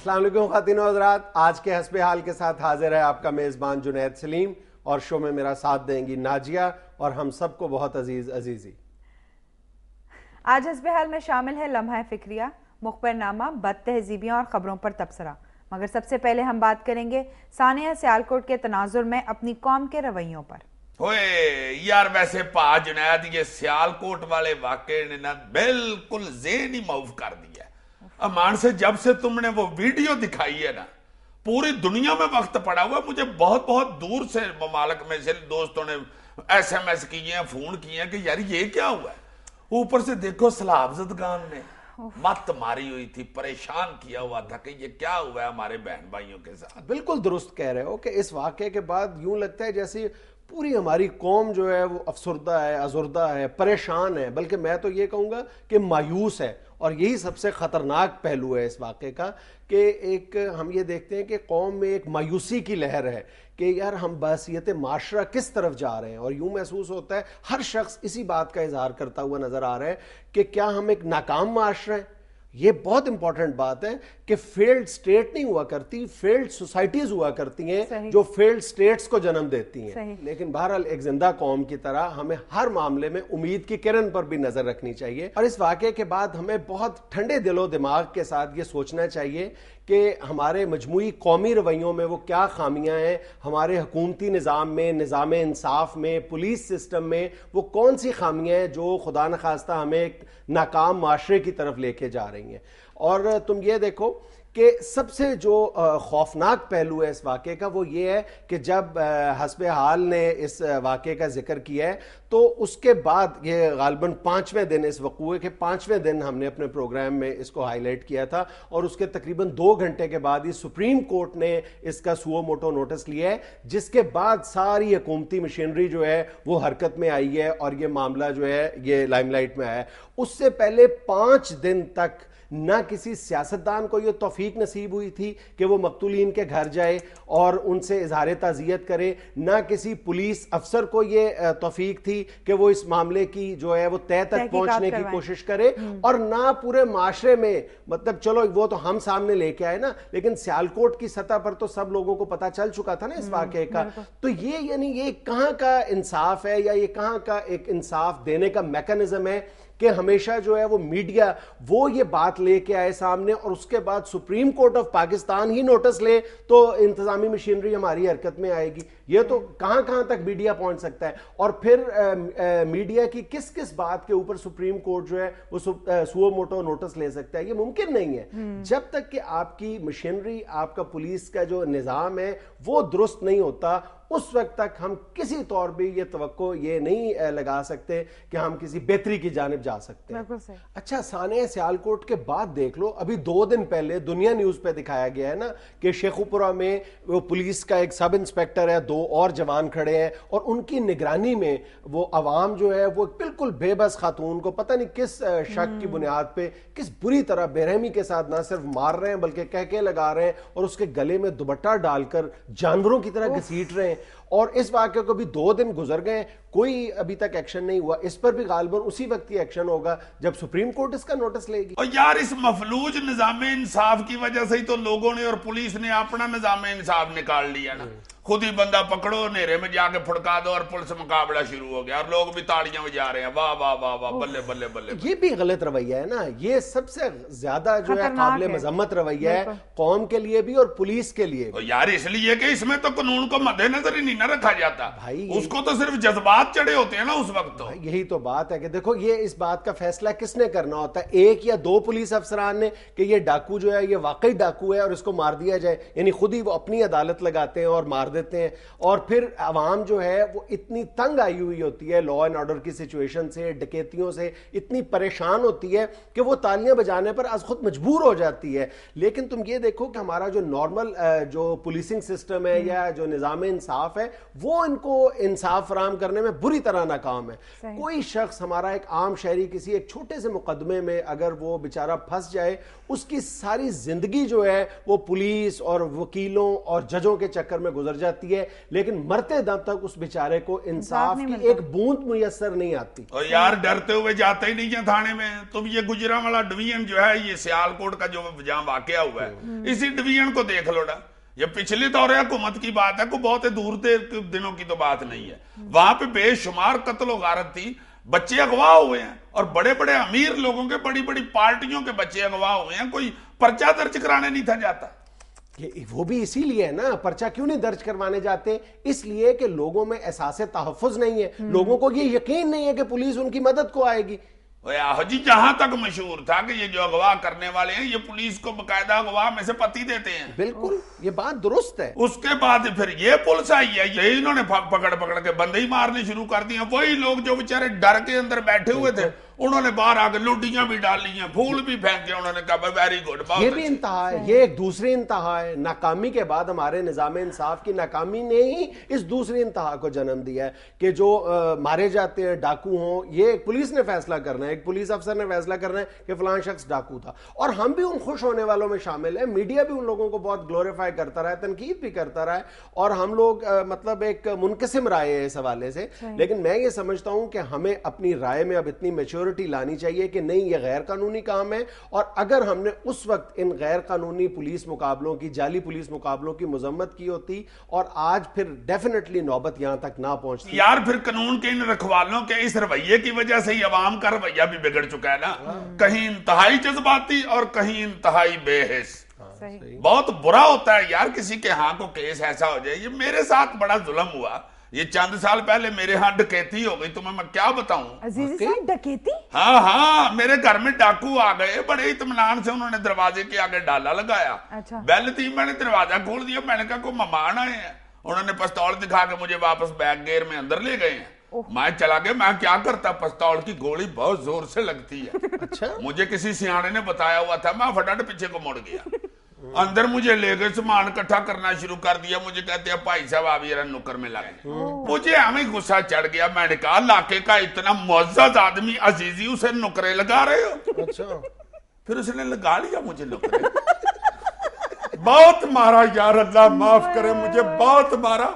السلام علیکم خواتین و حضرات، آج کے حسب حال کے ساتھ حاضر ہے آپ کا میزبان جنید سلیم، اور شو میں میرا ساتھ دیں گی ناجیہ اور ہم سب کو بہت عزیز عزیزی۔ آج حسب حال میں شامل ہے لمحہ فکریہ، مخبر نامہ، بد تہذیبیاں اور خبروں پر تبصرہ، مگر سب سے پہلے ہم بات کریں گے ثانیہ سیالکوٹ کے تناظر میں اپنی قوم کے رویوں پر۔ اوئے یار ویسے پا جنید یہ سیالکوٹ والے واقعے نے نا بالکل ذہن ہی معاف کر دیا ہے۔ امان سے جب سے تم نے وہ ویڈیو دکھائی ہے نا، پوری دنیا میں وقت پڑا ہوا، مجھے بہت بہت دور سے ممالک میں سے دوستوں نے ایس ایم ایس کیے ہیں، فون کیے ہیں کہ یار یہ کیا ہوا ہے۔ اوپر سے دیکھو سلاب زدگان نے مت ماری ہوئی تھی، پریشان کیا ہوا تھا کہ یہ کیا ہوا ہے ہمارے بہن بھائیوں کے ساتھ۔ بالکل درست کہہ رہے ہو کہ اس واقعے کے بعد یوں لگتا ہے جیسے پوری ہماری قوم جو ہے وہ افسردہ ہے، ازردہ ہے، پریشان ہے، بلکہ میں تو یہ کہوں گا کہ مایوس ہے۔ اور یہی سب سے خطرناک پہلو ہے اس واقعے کا کہ ایک ہم یہ دیکھتے ہیں کہ قوم میں ایک مایوسی کی لہر ہے کہ یار ہم بحثیت معاشرہ کس طرف جا رہے ہیں، اور یوں محسوس ہوتا ہے ہر شخص اسی بات کا اظہار کرتا ہوا نظر آ رہا ہے کہ کیا ہم ایک ناکام معاشرہ ہیں۔ یہ بہت امپورٹنٹ بات ہے کہ فیلڈ سٹیٹ نہیں ہوا کرتی، فیلڈ سوسائٹیز ہوا کرتی ہیں جو فیلڈ سٹیٹس کو جنم دیتی ہیں۔ لیکن بہرحال ایک زندہ قوم کی طرح ہمیں ہر معاملے میں امید کی کرن پر بھی نظر رکھنی چاہیے، اور اس واقعے کے بعد ہمیں بہت ٹھنڈے دل و دماغ کے ساتھ یہ سوچنا چاہیے کہ ہمارے مجموعی قومی رویوں میں وہ کیا خامیاں ہیں، ہمارے حکومتی نظام میں، نظام انصاف میں، پولیس سسٹم میں وہ کون سی خامیاں ہیں جو خدا نخواستہ ہمیں ایک ناکام معاشرے کی طرف لے کے جا رہی ہیں۔ اور تم یہ دیکھو کہ سب سے جو خوفناک پہلو ہے اس واقعے کا وہ یہ ہے کہ جب حسب حال نے اس واقعے کا ذکر کیا ہے تو اس کے بعد یہ غالباً 5ویں دن، اس وقوعے کے 5ویں دن ہم نے اپنے پروگرام میں اس کو ہائی لائٹ کیا تھا، اور اس کے تقریباً 2 گھنٹے کے بعد ہی سپریم کورٹ نے اس کا سو موٹو نوٹس لیا ہے، جس کے بعد ساری حکومتی مشینری جو ہے وہ حرکت میں آئی ہے اور یہ معاملہ جو ہے یہ لائم لائٹ میں آیا ہے۔ اس سے پہلے 5 دن تک نہ کسی سیاستدان کو یہ توفیق نصیب ہوئی تھی کہ وہ مقتولین کے گھر جائے اور ان سے اظہار تعزیت کرے، نہ کسی پولیس افسر کو یہ توفیق تھی کہ وہ اس معاملے کی جو ہے وہ تہہ تک پہنچنے کی کوشش کرے، اور نہ پورے معاشرے میں، مطلب چلو وہ تو ہم سامنے لے کے آئے نا، لیکن سیالکوٹ کی سطح پر تو سب لوگوں کو پتہ چل چکا تھا نا اس واقعے کا۔ تو یہ یعنی یہ کہاں کا انصاف ہے، یا یہ کہاں کا ایک انصاف دینے کا میکانزم ہے کہ ہمیشہ جو ہے وہ میڈیا وہ یہ بات لے کے آئے سامنے، اور اس کے بعد سپریم کورٹ آف پاکستان ہی نوٹس لے تو انتظامی مشینری ہماری حرکت میں آئے گی۔ یہ تو کہاں کہاں تک میڈیا پہنچ سکتا ہے، اور پھر میڈیا کی کس کس بات کے اوپر سپریم کورٹ جو ہے وہ سو موٹو نوٹس لے سکتا ہے۔ یہ ممکن نہیں ہے جب تک کہ آپ کی مشینری، آپ کا پولیس کا جو نظام ہے وہ درست نہیں ہوتا، اس وقت تک ہم کسی طور بھی یہ توقع یہ نہیں لگا سکتے کہ ہم کسی بہتری کی جانب جا سکتے ہیں۔ اچھا، ثانیہ سیالکوٹ کے بعد دیکھ لو، ابھی 2 دن پہلے دنیا نیوز پہ دکھایا گیا ہے نا کہ شیخوپورہ میں وہ پولیس کا ایک سب انسپیکٹر ہے، 2 اور جوان کھڑے ہیں، اور ان کی نگرانی میں وہ عوام جو ہے وہ بالکل بے بس خاتون کو پتہ نہیں کس شک کی بنیاد پہ کس بری طرح بے رحمی کے ساتھ نہ صرف مار رہے ہیں بلکہ کہکے لگا رہے ہیں، اور اس کے گلے میں دوپٹہ ڈال کر جانوروں کی طرح گھسیٹ رہے ہیں۔ اور اس واقعے کو بھی 2 دن گزر گئے، کوئی ابھی تک ایکشن نہیں ہوا۔ اس پر بھی غالباً اسی وقت ہی ایکشن ہوگا جب سپریم کورٹ اس کا نوٹس لے گی۔ اور یار اس مفلوج نظام انصاف کی وجہ سے ہی تو لوگوں نے اور پولیس نے اپنا نظام انصاف نکال لیا نا۔ خود ہی بندہ پکڑو، نیرے میں جا کے پھڑکا دو اور پولیس مقابلہ شروع ہو گیا، اور لوگ بھی تاڑیاں بجا رہے ہیں، واہ واہ واہ واہ، بلے بلے بلے۔ یہ بھی غلط رویہ ہے نا، یہ سب سے زیادہ جو ہے قابل مذمت رویہ ہے قوم کے لیے بھی اور پولیس کے لیے بھی۔ یار اس لیے کہ اس میں تو قانون کو مد نظر ہی نہیں نہ رکھا جاتا، اس کو تو صرف جذبات چڑھے ہوتے ہیں نا اس وقت۔ تو یہی تو بات ہے کہ دیکھو یہ اس بات کا فیصلہ کس نے کرنا ہوتا ہے، 1 یا 2 پولیس افسران نے کہ یہ ڈاکو جو ہے یہ واقعی ڈاکو ہے اور اس کو مار دیا جائے، یعنی خود ہی وہ اپنی عدالت لگاتے ہیں اور مار دیتے ہیں، اور پھر عوام جو ہے وہ اتنی تنگ آئی ہوئی ہوتی ہے لا اینڈ آرڈر کی سچویشن سے، ڈکیتیوں سے اتنی پریشان ہوتی ہے کہ وہ تالیاں بجانے پر از خود مجبور ہو جاتی ہے۔ لیکن تم یہ دیکھو کہ ہمارا جو نارمل جو پولیسنگ سسٹم ہے یا جو نظام انصاف ہے وہ ان کو انصاف فراہم کرنے میں بری طرح ناکام ہے۔ کوئی شخص ہمارا ایک عام شہری کسی ایک چھوٹے سے مقدمے میں اگر وہ بیچارہ پھنس جائے، اس کی ساری زندگی جو ہے وہ پولیس اور وکیلوں اور ججوں کے چکر میں گزر جاتی ہے، لیکن مرتے دم تک اس بیچارے کو انصاف کی ایک بوند میسر نہیں آتی۔ اور یار ڈرتے ہوئے جاتے ہی نہیں ہیں تھانے میں۔ تم یہ گجرانوالہ ڈویژن جو ہے، یہ سیالکوٹ کا جو جہاں واقعہ ہوا ہے، اسی ڈویژن کو دیکھ لو نا، یہ پچھلی دور حکومت کی بات ہے، کوئی بہت دور دنوں کی تو بات نہیں ہے۔ وہاں پہ بے شمار قتل و غارت تھی، بچے اغوا ہوئے ہیں، اور بڑے بڑے امیر لوگوں کے، بڑی بڑی پارٹیوں کے بچے اغوا ہوئے ہیں، کوئی پرچہ درج کرانے نہیں تھا جاتا۔ وہ بھی اسی لیے ہے نا، پرچہ کیوں نہیں درج کروانے جاتے؟ اس لیے کہ لوگوں میں احساس تحفظ نہیں ہے، لوگوں کو یہ یقین نہیں ہے کہ پولیس ان کی مدد کو آئے گی۔ جی جہاں تک مشہور تھا کہ یہ جو اغوا کرنے والے ہیں یہ پولیس کو باقاعدہ اغوا میں سے پتی دیتے ہیں۔ بالکل، یہ بات درست ہے۔ اس کے بعد پھر یہ پولیس آئی ہے، یہی انہوں نے پکڑ کے بندے ہی مارنے شروع کر دیے۔ وہی لوگ جو بیچارے ڈر کے اندر بیٹھے ہوئے تھے، انہوں نے باہر آ کے لوڈیاں بھی ڈال لی ہیں، پھول بھی پھینکے، انہوں نے کہا ویری گڈ۔ یہ بھی انتہا ہے، یہ ایک دوسری انتہا ہے۔ ناکامی کے بعد ہمارے نظام انصاف کی ناکامی نے ہی اس دوسری انتہا کو جنم دیا ہے کہ جو مارے جاتے ہیں ڈاکو ہوں، یہ ایک پولیس نے فیصلہ کرنا ہے، ایک پولیس افسر نے فیصلہ کرنا ہے کہ فلان شخص ڈاکو تھا، اور ہم بھی ان خوش ہونے والوں میں شامل ہیں۔ میڈیا بھی ان لوگوں کو بہت گلوریفائی کرتا رہا ہے، تنقید بھی کرتا رہا ہے، اور ہم لوگ مطلب ایک منقسم رائے ہے اس حوالے سے۔ لیکن میں یہ سمجھتا ہوں کہ ہمیں اپنی رائے میں اب اتنی میچورٹی لانی چاہیے کہ نہیں، یہ غیر قانونی کام ہے، اور اگر ہم نے اس وقت ان غیر قانونی پولیس مقابلوں کی، جعلی پولیس مقابلوں کی مذمت کی ہوتی، اور آج پھر ڈیفینیٹلی نوبت یہاں تک نہ پہنچتی۔ یار پھر قانون کے ان رکھوالوں کے اس رویے کی وجہ سے ہی عوام کا رویہ بھی بگڑ چکا ہے نا، کہیں انتہائی جذباتی اور کہیں انتہائی بے حس۔ بہت برا ہوتا ہے یار کسی کے ہاں کو کیس ایسا ہو جائے۔ یہ میرے ساتھ بڑا ظلم ہوا، یہ چند سال پہلے میرے ہاں ڈکیتی ہو گئی، تمہیں میں کیا بتاؤں۔ عزیزی صاحب ڈکیتی؟ ہاں، میرے گھر میں ڈاکو آ گئے، بڑے اطمینان سے انہوں نے دروازے کے آگے ڈالا لگایا، بیل تھی، میں نے دروازہ کھول دیا، میں نے کہا کوئی مہمان آئے ہیں، انہوں نے پستول دکھا کے مجھے واپس بیک گیئر میں اندر لے گئے ہیں۔ میں چلا گیا، میں کیا کرتا، پستول کی گولی بہت زور سے لگتی ہے، اچھا مجھے کسی سیانے نے بتایا ہوا تھا، میں فٹافٹ پیچھے کو مڑ گیا، اندر مجھے لے گئے، سامان اکٹھا کرنا شروع کر دیا، مجھے کہتے ہیں بھائی صاحب آپ ذرا نکر میں لگے۔ مجھے ہمیں غصہ چڑھ گیا، میں نے کہا علاقے کا اتنا معزز آدمی عزیزی اسے نکرے لگا رہے ہو؟ اچھا، پھر اس نے لگا لیا مجھے نکرے، بہت مارا یار، اللہ معاف کرے، مجھے بہت مارا،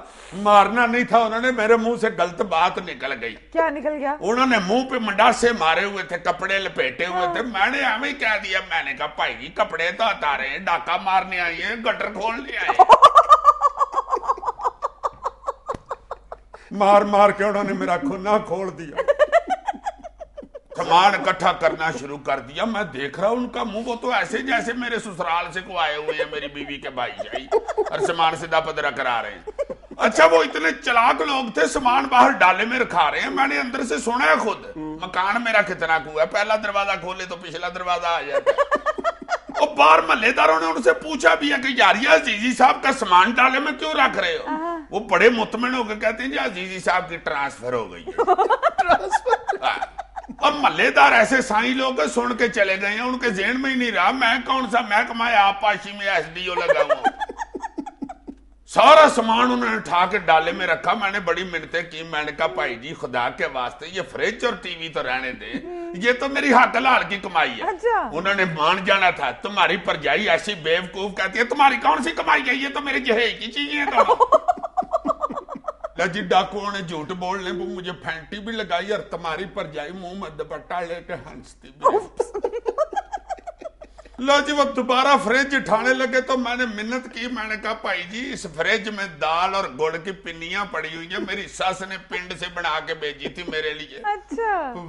مارنا نہیں تھا، انہوں نے میرے منہ سے غلط بات نکل گئی۔ کیا نکل گیا؟ انہوں نے منہ پہ منڈاسے مارے ہوئے تھے، کپڑے لپیٹے ہوئے تھے، میں نے ہمیں کہہ دیا، میں نے کہا بھائی جی کپڑے تو ہٹا رہے ہیں، ڈاکہ مارنے آئی ہیں، گٹر کھولنے آئے ہیں۔ مار مار کے انہوں نے میرا کھنا کھول دیا، سامان اکٹھا کرنا شروع کر دیا۔ میں دیکھ رہا ہوں ان کا منہ، وہ تو ایسے جیسے میرے سسرال سے کو آئے ہوئے ہیں، میری بیوی کے بھائی جائی، اور سامان سیدھا پدرا کرا رہے ہیں۔ اچھا وہ اتنے چلاک لوگ تھے، سامان باہر ڈالے میں رکھا رہے ہیں، میں نے اندر سے سنا ہے خود، مکان میرا کتنا کو ہے، پہلا دروازہ کھولے تو پچھلا دروازہ آ جاتا ہے۔ اور باہر محلے داروں نے ان سے پوچھا بھی ہے کہ یار یہ عزیزی صاحب کا سامان ڈالے میں کیوں رکھ رہے ہو؟ وہ بڑے مطمئن ہو کے کہتے ہیں جی عزیزی صاحب کی ٹرانسفر ہو گئی ہے۔ اب محلے دار ایسے سائیں لوگ سن کے چلے گئے ہیں، ان کے ذہن میں ہی نہیں رہا میں کون سا محکمہ آپ پاشی میں ایس ڈی او لگا ہوں۔ سارا سامان انہوں نے اٹھا کے ڈالے میں رکھا، میں نے بڑی منتیں کی، میں نے کہا بھائی جی خدا کے واسطے یہ فریج اور ٹی وی تو رہنے دے، یہ تو میری حق حلال کی کمائی ہے۔ انہوں نے مان جانا تھا، تمہاری پرجائی ایسی بیوقوف کہتی ہے تمہاری کون سی کمائی ہے، یہ تو میرے جہیز کی چیزیں ہیں جی ڈاکوؤں نے جھوٹ بولنے وہ مجھے پھینٹی بھی لگائی، اور تمہاری پرجائی منہ میں دوپٹہ لے کے ہنستی بھی۔ لو جی وہ دوبارہ فریج اٹھانے لگے تو میں نے منت کی، میں نے کہا بھائی جی اس فریج میں دال اور گڑ کی پنیاں پڑی ہوئی ہیں، میری ساس نے پنڈ سے بنا کے بھیجی تھی میرے لیے،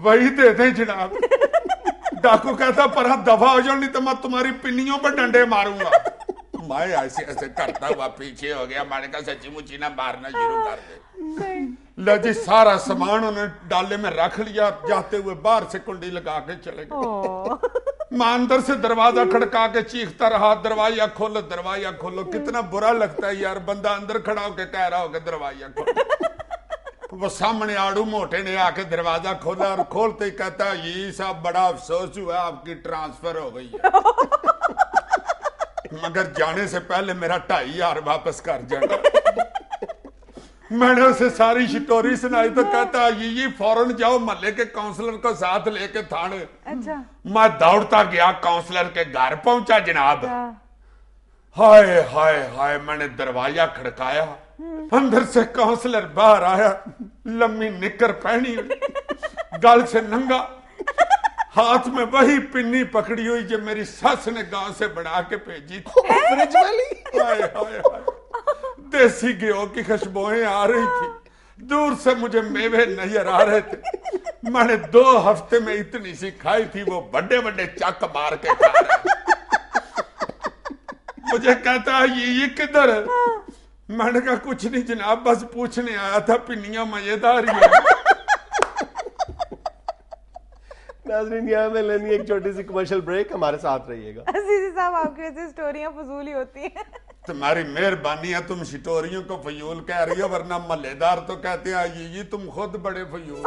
وہی دے دیں جناب۔ ڈاکو کہتا پر دفعہ ہو جاؤ نہیں تو میں تمہاری پنیوں پر ڈنڈے ماروں گا۔ میں ایسے ایسے کرتا ہوا پیچھے ہو گیا، میں نے کہا سچی مچی نہ مارنا شروع کر دے۔ لو جی سارا سامان انہوں نے ڈالے میں رکھ لیا، جاتے ہوئے باہر سے کنڈی لگا کے چلے گئے۔ میں اندر سے دروازہ کھڑکا کے چیختا رہا دروازہ کھولو دروازہ کھولو۔ کتنا برا لگتا ہے یار، بندہ اندر کھڑا ہو کے کہہ رہا ہو کہ دروازہ کھولو۔ وہ سامنے آڑو موٹے نے آ کے دروازہ کھولا، اور کھولتے ہی کہتا یہ صاحب بڑا افسوس ہوا آپ کی ٹرانسفر ہو گئی ہے، مگر جانے سے پہلے میرا 2500 واپس کر جانا۔ میں نے اسے ساری شٹوری سنائی تو کہتا یہ فوراً جاؤ محلے کے کاؤنسلر کو ساتھ لے کے تھانے. اچھا میں دوڑتا گیا کاؤنسلر کے گھر پہنچا جناب. ہائے ہائے ہائے میں نے دروازہ کھڑکایا, اندر سے کاؤنسلر باہر آیا, لمبی نکر پہنی ہوئی, گل سے ننگا, ہاتھ میں وہی پنی پکڑی ہوئی جو میری سس نے گاؤں سے بنا کے بھیجی تھی. فریج والی. ہائے ہائے ہائے, دیسی گیہوں کی خوشبوئیں آ رہی تھی, دور سے مجھے میوے نظر آ رہے تھے. میں نے 2 ہفتے میں اتنی سی کھائی تھی, وہ بڑے بڑے چک مار کے کھا رہے. مجھے کہتا یہ کدھر ہے؟ میں نے کہا کچھ نہیں جناب, بس پوچھنے آیا تھا پنیاں مزیدار ہی ہیں. ناظرین یہاں میں لینی ایک چھوٹی سی کمرشل بریک, ہمارے ساتھ رہیے گا. عزیزی صاحب آپ کی وجہ سے سٹوریاں فضول ہی ہوتی ہیں. تمہاری مہربانی ہے, تم شٹوریوں کو فیول کہہ رہی ہو, ورنہ ملے دار تو کہتے ہیں یہ تم خود بڑے فیول.